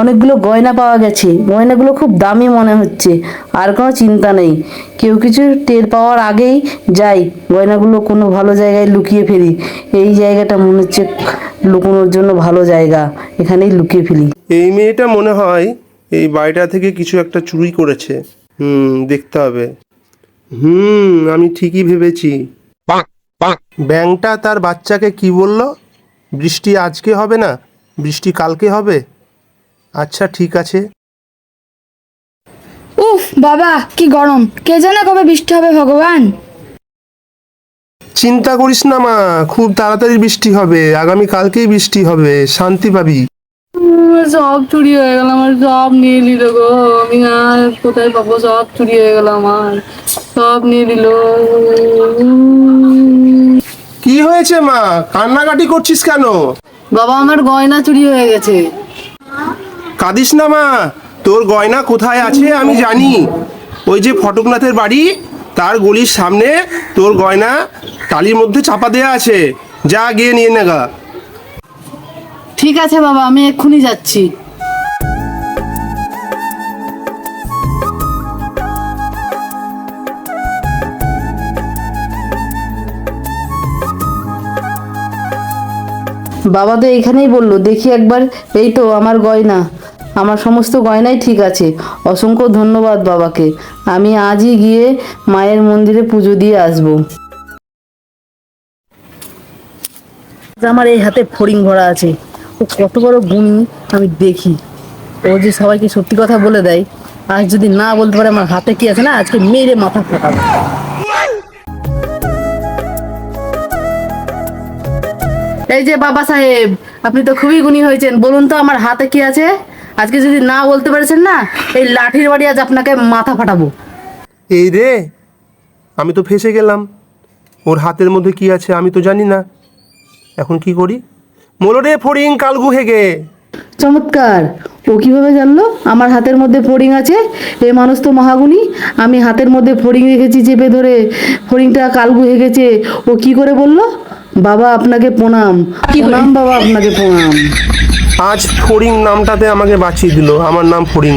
অনেকগুলো গয়না পাওয়া গেছে, গয়নাগুলো খুব দামি মনে হচ্ছে। আর কোনো চিন্তা নেই, কেউ কিছু টের পাওয়ার আগেই যাই গয়নাগুলো কোনো ভালো জায়গায় লুকিয়ে ফেলি। এই জায়গাটা মনে হচ্ছে লুকোনোর জন্য ভালো জায়গা, এখানেই লুকিয়ে ফেলি। এই মেয়েটা মনে হয় এই বাড়িটা থেকে কিছু একটা চুরি করেছে। দেখতে হবে। আমি ঠিকই ভেবেছি। ব্যাঙটা তার বাচ্চাকে কি বলল? বৃষ্টি আজকে হবে না, বৃষ্টি কালকে হবে। আচ্ছা ঠিক আছে। উফ বাবা, কি গরম! কে জানে কবে বৃষ্টি হবে ভগবান। চিন্তা করিস না মা, খুব তাড়াতাড়ি বৃষ্টি হবে, আগামী কালকেই বৃষ্টি হবে, শান্তি পাবি। সব চুরি হয়ে গেল আমার, সব নিয়ে নিল গো। আমি আর কোথায় পাবো? সব চুরি হয়ে গেল আমার, সব নিয়ে নিল। কি হয়েছে মা, কান্নাকাটি করছিস কেন? বাবা, আমার গয়না চুরি হয়ে গেছে। কাঁদিস না মা, তোর গয়না কোথায় আছে আমি জানি। ওই যে ফটকনাথের বাড়ি, তার গলির সামনে তোর গয়না টালির মধ্যে চাপা দেয়া আছে। যা গিয়ে নিয়ে নেগা। ঠিক আছে বাবা, আমি এক্ষুনি যাচ্ছি। বাবা তো এইখানেই বললো, দেখি একবার। এই তো আমার গয়না, আমার সমস্ত গয়নাই ঠিক আছে। অসংখ্য ধন্যবাদ বাবাকে। আমি আজই গিয়ে মায়ের মন্দিরে পুজো দিয়ে আসবো। আমার এই হাতে ফড়িং ভরা আছে, ও কত বড় গুণী আমি দেখি। ও যে সবাইকে সত্যি কথা বলে দেয়, আজ যদি না বলতে পারে আমার হাতে কি আছে না, আজকে মেরে মাথা ফাটাবো। এই যে বাবা সাহেব, আপনি তো খুবই গুণী হয়েছেন, বলুন তো আমার হাতে কি আছে? আজকে যদি না বলতে পেরেছেন না, এই লাঠির বাড়ি আজ আপনাকে মাথা ফাটাবো। এই রে, আমি তো ফেঁসে গেলাম। ওর হাতের মধ্যে কি আছে আমি তো জানি না। এখন কি করি? মোলো রে ফড়িং কালগু হেগে। চমৎকার! ও কিভাবে জানলো আমার হাতের মধ্যে ফড়িং আছে? এ মানুষ তো মহাগুণী। আমি হাতের মধ্যে ফড়িং রেখেছি চেপে ধরে, ফড়িংটা কালগু হয়ে গেছে। ও কি করে বললো? বাবা আপনাকে প্রণাম। প্রণাম বাবা, আপনাকে প্রণাম। আজ ফড়িং নামটাতে আমাকে বাঁচিয়ে দিল। আমার নাম ফড়িং।